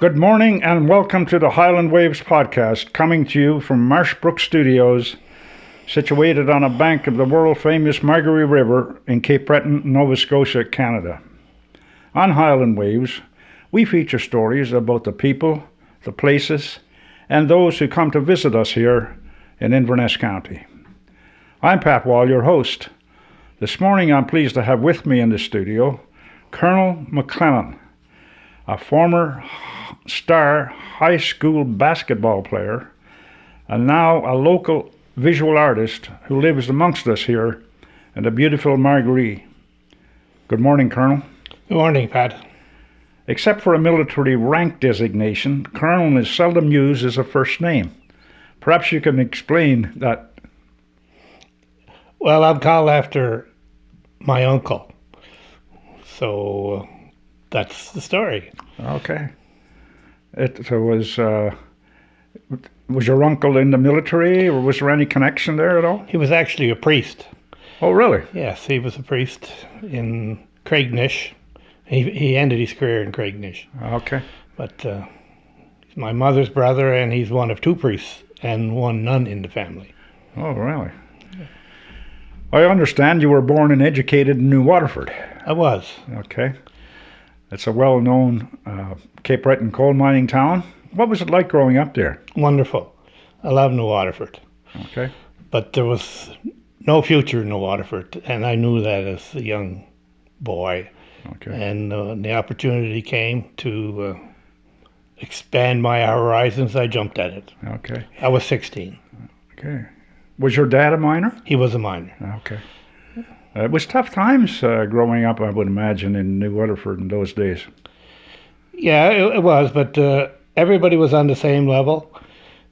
Good morning and welcome to the Highland Waves podcast, coming to you from Marshbrook Studios, situated on a bank of the world-famous Margaree River in Cape Breton, Nova Scotia, Canada. On Highland Waves, we feature stories about the people, the places, and those who come to visit us here in Inverness County. I'm Pat Wall, your host. This morning I'm pleased to have with me in the studio Colonel MacLellan, a former star high school basketball player and now a local visual artist who lives amongst us here in the beautiful Margaree. Good morning, Colonel. Good morning, Pat. Except for a military rank designation, Colonel is seldom used as a first name. Perhaps you can explain that. Well, I'm called after my uncle, so that's the story. Okay. Was your uncle in the military, or was there any connection there at all? He was actually a priest. Oh, really? Yes, he was a priest in Craignish. He ended his career in Craignish. Okay. But he's my mother's brother, and he's one of two priests and one nun in the family. Oh, really? Yeah. I understand you were born and educated in New Waterford. I was. Okay. It's a well-known Cape Breton coal mining town. What was it like growing up there? Wonderful. I love New Waterford. Okay. But there was no future in New Waterford, and I knew that as a young boy. Okay. And the opportunity came to expand my horizons. I jumped at it. Okay. I was 16. Okay. Was your dad a miner? He was a miner. Okay. It was tough times growing up, I would imagine, in New Waterford in those days. Yeah, it was, but everybody was on the same level.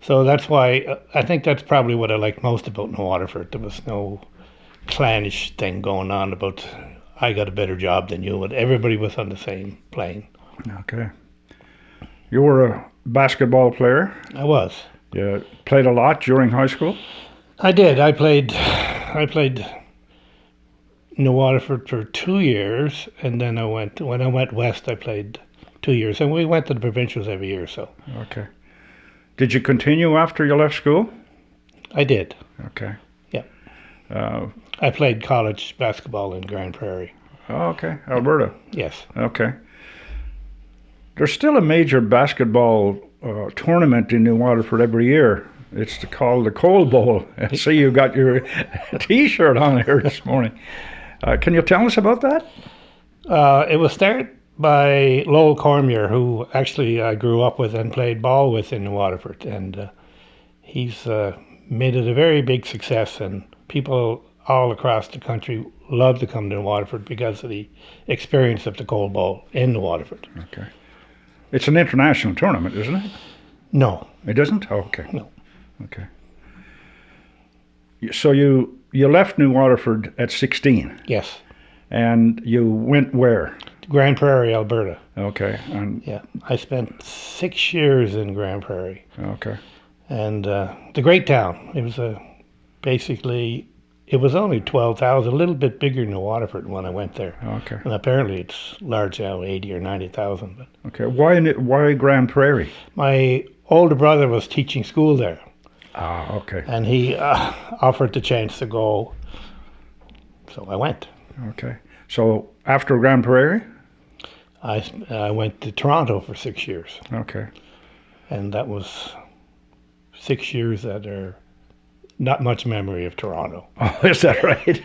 So that's why I think that's probably what I liked most about New Waterford. There was no clannish thing going on about I got a better job than you, but everybody was on the same plane. Okay. You were a basketball player? I was. You played a lot during high school? I did. I played New Waterford for 2 years, and then when I went west, I played 2 years, and we went to the provincials every year. So. Okay. Did you continue after you left school? I did. Okay. Yeah. I played college basketball in Grand Prairie. Oh, okay. Alberta. Yes. Okay. There's still a major basketball tournament in New Waterford every year. It's called the Coal Bowl. I see you got your T-shirt on here this morning. Can you tell us about that? It was started by Lowell Cormier, who actually I grew up with and played ball with in New Waterford. And he's made it a very big success, and people all across the country love to come to New Waterford because of the experience of the Coal Bowl in New Waterford. Okay. It's an international tournament, isn't it? No. It isn't? Oh, okay. No. Okay. So you left New Waterford at 16? Yes. And you went where? Grand Prairie, Alberta. Okay. And yeah, I spent 6 years in Grand Prairie. Okay. And it's a great town. It was it was only 12,000, a little bit bigger than Waterford when I went there. Okay. And apparently it's large now, 80 or 90,000. But okay. Why Grand Prairie? My older brother was teaching school there. Ah, okay. And he offered the chance to go, so I went. Okay. So after Grand Prairie? I went to Toronto for 6 years. Okay. And that was 6 years that are not much memory of Toronto. Oh, is that right?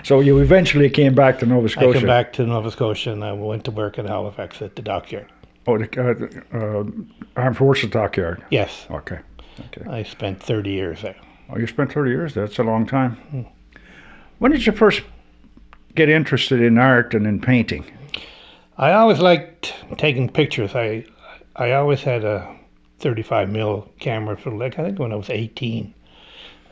So you eventually came back to Nova Scotia? I came back to Nova Scotia, and I went to work in Halifax at the dockyard. Oh, the Armed Forces dockyard? Yes. Okay. Okay. I spent 30 years there. Oh, you spent 30 years there? That's a long time. When did you first get interested in art and in painting? I always liked taking pictures. I always had a 35mm camera for, I think when I was 18.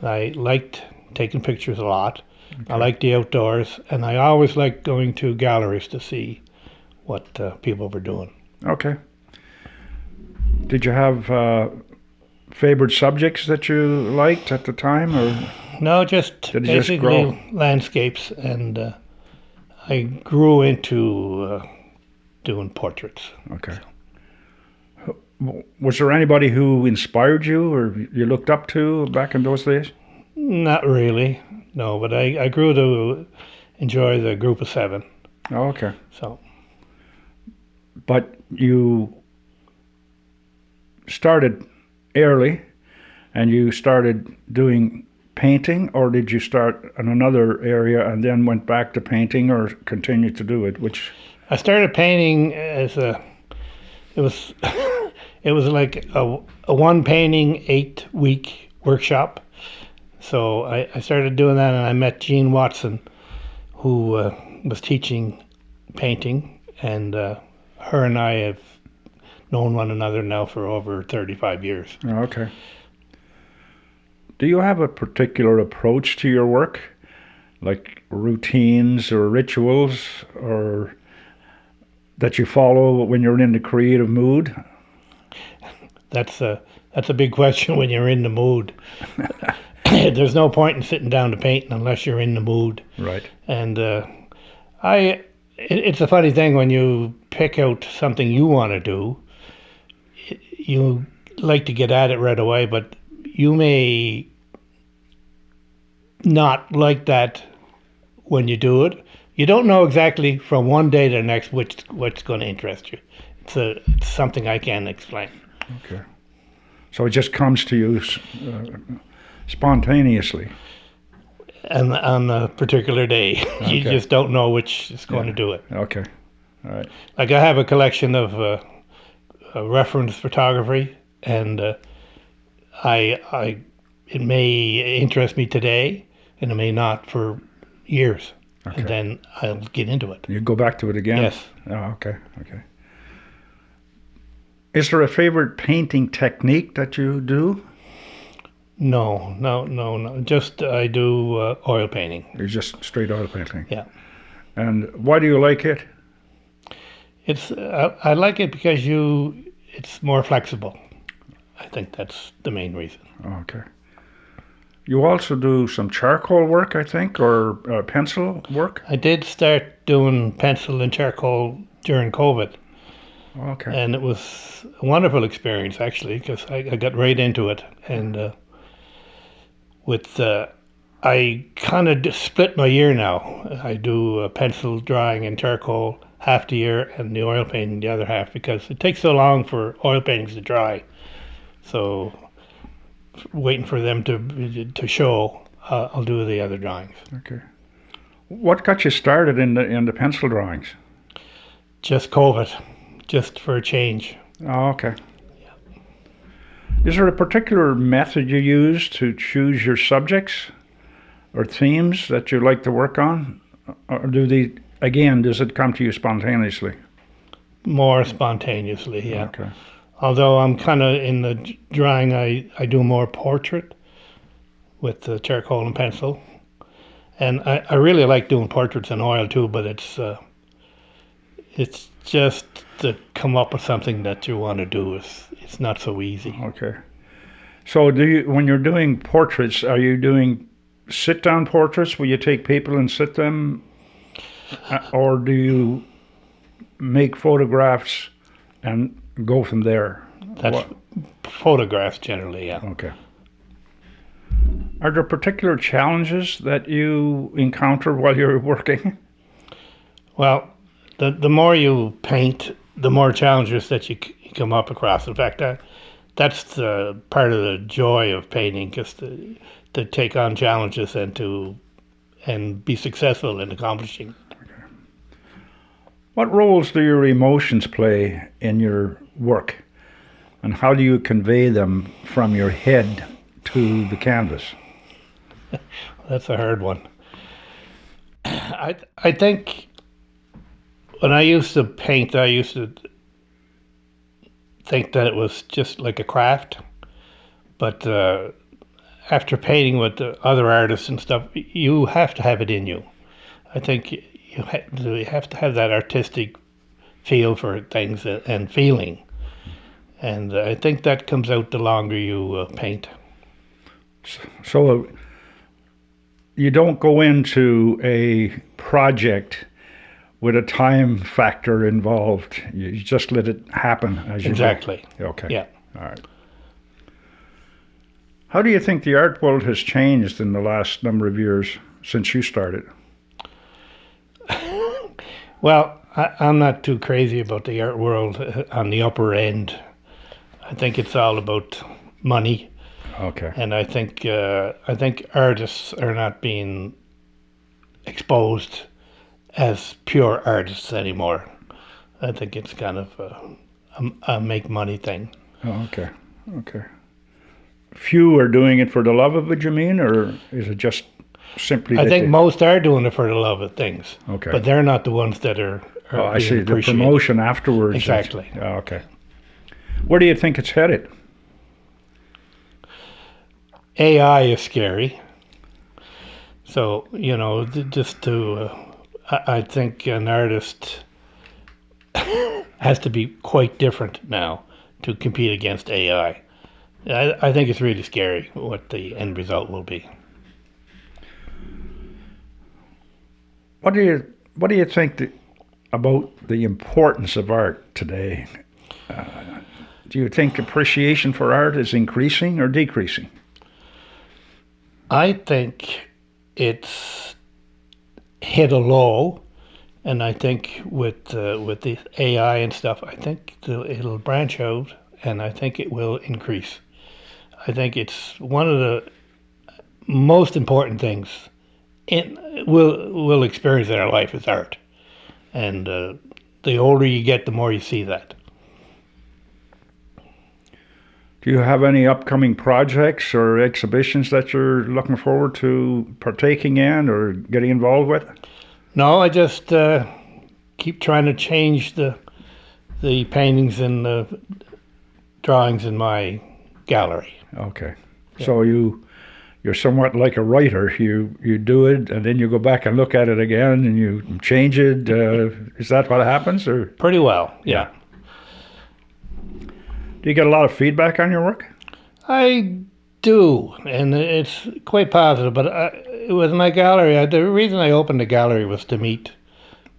I liked taking pictures a lot. Okay. I liked the outdoors, and I always liked going to galleries to see what people were doing. Okay. Did you have favorite subjects that you liked at the time, or no? Just basically landscapes, and I grew into doing portraits. Okay. Was there anybody who inspired you or you looked up to back in those days? Not really, no. But I grew to enjoy the group of seven. Oh, okay. So But you started early and you started doing painting, or did you start in another area and then went back to painting or continued to do it? Which I started painting as it was it was like a one painting 8-week workshop. So I started doing that, and I met Jean Watson, who was teaching painting, and her and I have known one another now for over 35 years. Oh, okay. Do you have a particular approach to your work, like routines or rituals, or that you follow when you're in the creative mood? That's a big question when you're in the mood. There's no point in sitting down to paint unless you're in the mood. Right. And it's a funny thing when you pick out something you want to do. You like to get at it right away, but you may not like that when you do it. You don't know exactly from one day to the next what's going to interest you. It's something I can't explain. Okay. So it just comes to you spontaneously. And on a particular day, you Okay. just don't know which is going to do it. Okay. All right. Like I have a collection of reference photography, and I it may interest me today, and it may not for years, Okay. and then I'll get into it. You go back to it again? Yes. Oh, okay. Okay. Is there a favorite painting technique that you do? No. Just I do oil painting. You're just straight oil painting? Yeah. And why do you like it? It's I like it because it's more flexible. I think that's the main reason. Okay. You also do some charcoal work, I think, or pencil work? I did start doing pencil and charcoal during COVID, Okay. and it was a wonderful experience actually, because I got right into it, and I kind of split my year now. I do pencil drawing and charcoal half the year, and the oil painting the other half, because it takes so long for oil paintings to dry. So waiting for them to show, I'll do the other drawings. Okay. What got you started in the pencil drawings? Just COVID, just for a change. Oh, okay. Is there a particular method you use to choose your subjects or themes that you like to work on? Or does it come to you spontaneously? More spontaneously, yeah. Okay. Although I'm kind of in the drawing, I do more portrait with the charcoal and pencil. And I really like doing portraits in oil too, but it's just to come up with something that you want to do. It's not so easy. Okay. So when you're doing portraits, are you doing sit-down portraits where you take people and sit them? Or do you make photographs and go from there? That's photographs generally, yeah. Okay. Are there particular challenges that you encounter while you're working? Well, the more you paint, the more challenges that you come up across. In fact, that's the part of the joy of painting, just to take on challenges and be successful in accomplishing. What roles do your emotions play in your work, and how do you convey them from your head to the canvas? That's a hard one. I think when I used to paint, I used to think that it was just like a craft. But after painting with the other artists and stuff, you have to have it in you. I think you have to have that artistic feel for things and feeling. And I think that comes out the longer you paint. So you don't go into a project with a time factor involved. You just let it happen as you Exactly. go. Okay. Yeah. All right. How do you think the art world has changed in the last number of years since you started? Well, I'm not too crazy about the art world on the upper end. I think it's all about money, Okay. and I think artists are not being exposed as pure artists anymore. I think it's kind of a make money thing. Oh, okay. Okay. Few are doing it for the love of it, you mean, or is it just simply? I think most are doing it for the love of things. Okay. But they're not the ones that are Oh, I being see. The appreciated. promotion afterwards. Exactly. Oh, okay. Where do you think it's headed? AI is scary. So, just to, I think an artist has to be quite different now to compete against AI. I think it's really scary what the end result will be. What do you think about the importance of art today? Do you think appreciation for art is increasing or decreasing? I think it's hit a low, and I think with the AI and stuff, I think it'll branch out, and I think it will increase. I think it's one of the most important things we'll experience in our life is art, and the older you get, the more you see that. Do you have any upcoming projects or exhibitions that you're looking forward to partaking in or getting involved with? No, I just keep trying to change the paintings and the drawings in my gallery. Okay. Yeah. So you're somewhat like a writer. You do it and then you go back and look at it again and you change it. Is that what happens? Or pretty well, yeah. Do you get a lot of feedback on your work? I do, and it's quite positive. But with my gallery, the reason I opened the gallery was to meet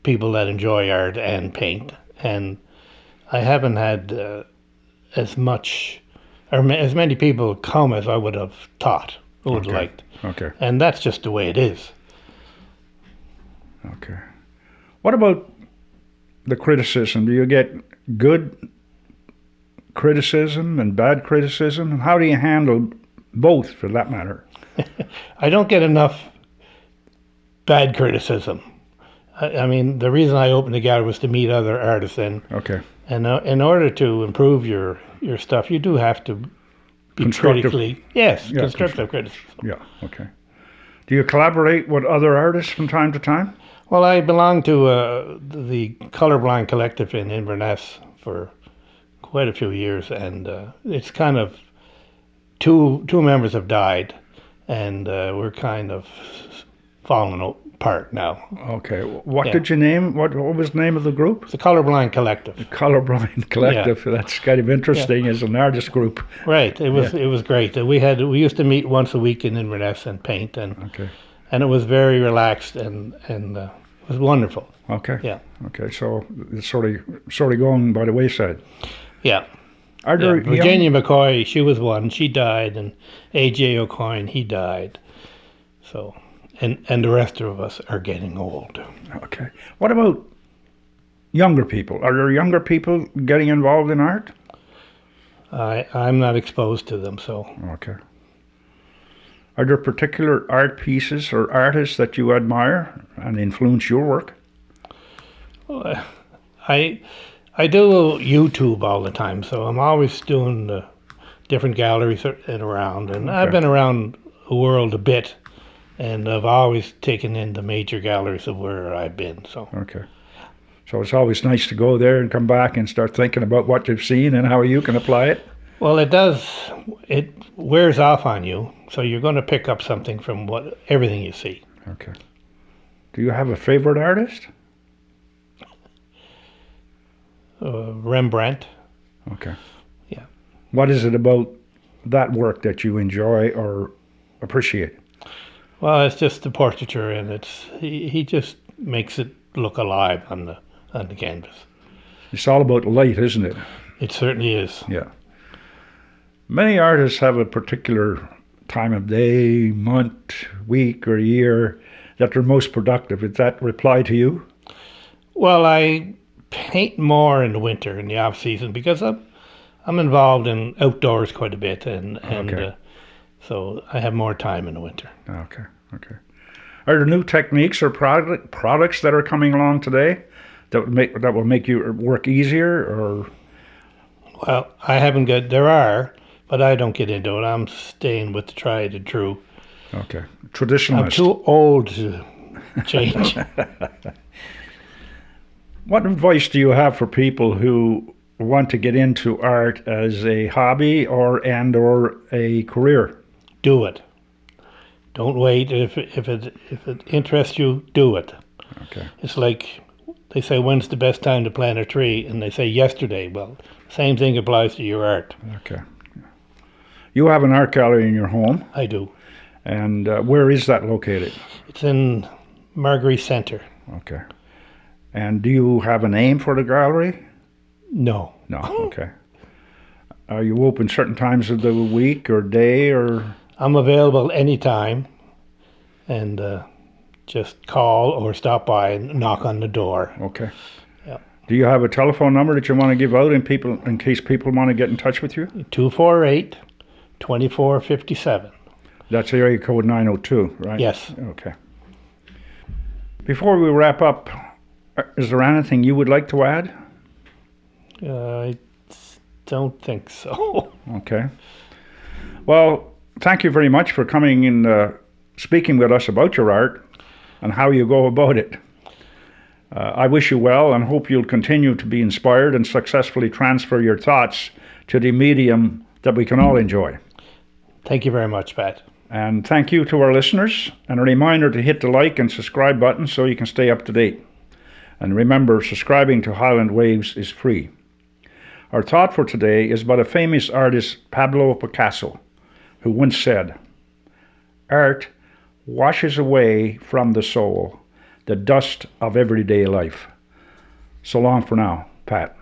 people that enjoy art and paint, and I haven't had as much or as many people come as I would have thought or would liked. Okay. And that's just the way it is. Okay. What about the criticism? Do you get good criticism and bad criticism? And how do you handle both, for that matter? I don't get enough bad criticism. I mean, the reason I opened the gallery was to meet other artists, and in order to improve your stuff, you do have to be critically, constructive criticism. Yeah, okay. Do you collaborate with other artists from time to time? Well, I belong to the Colorblind Collective in Inverness for quite a few years, and it's kind of two members have died, and we're kind of falling apart now. Okay. What did you name? What was the name of the group? It's the Colorblind Collective. The Colorblind Collective. Yeah. That's kind of interesting as an artist group. Right. It was great. We used to meet once a week in Inverness and paint, and it was very relaxed and it was wonderful. Okay. Yeah. Okay. So it's sort of going by the wayside. Yeah. Are there Virginia McCoy, she was one. She died, and A.J. O'Coin, he died. So, and the rest of us are getting old. Okay. What about younger people? Are there younger people getting involved in art? I'm not exposed to them, so. Okay. Are there particular art pieces or artists that you admire and influence your work? Well, I do YouTube all the time, so I'm always doing different galleries and around. And I've been around the world a bit, and I've always taken in the major galleries of where I've been. So so it's always nice to go there and come back and start thinking about what you've seen and how you can apply it. Well, it does. It wears off on you, so you're going to pick up something from everything you see. Okay. Do you have a favorite artist? Rembrandt. Okay. Yeah. What is it about that work that you enjoy or appreciate? Well, it's just the portraiture, and he just makes it look alive on the canvas. It's all about light, isn't it? It certainly is. Yeah. Many artists have a particular time of day, month, week, or year that they're most productive. Does that reply to you? Well, I paint more in the winter, in the off season, because I'm involved in outdoors quite a bit, and Okay. so I have more time in the winter. Okay. Are there new techniques or products that are coming along today that will make your work easier? Or Well, I haven't got. There are, but I don't get into it. I'm staying with the tried and true. okay, I'm traditionalist. too old to change. What advice do you have for people who want to get into art as a hobby or a career? Do it. Don't wait. If it interests you, do it. Okay. It's like they say, when's the best time to plant a tree? And they say yesterday. Well, same thing applies to your art. Okay. You have an art gallery in your home, I do. and where is that located? It's in Marguerite Centre. Okay. And do you have a name for the gallery? No. No. Okay. Are you open certain times of the week or day or? I'm available anytime, and just call or stop by and knock on the door. Okay. Yep. Do you have a telephone number that you want to give out in case people want to get in touch with you? 248-2457. That's area code 902, right? Yes. Okay. Before we wrap up, is there anything you would like to add? I don't think so. Okay. Well, thank you very much for coming and speaking with us about your art and how you go about it. I wish you well and hope you'll continue to be inspired and successfully transfer your thoughts to the medium that we can all enjoy. Thank you very much, Pat. And thank you to our listeners, and a reminder to hit the like and subscribe button so you can stay up to date. And remember, subscribing to Highland Waves is free. Our thought for today is about a famous artist, Pablo Picasso, who once said, "Art washes away from the soul the dust of everyday life." So long for now, Pat.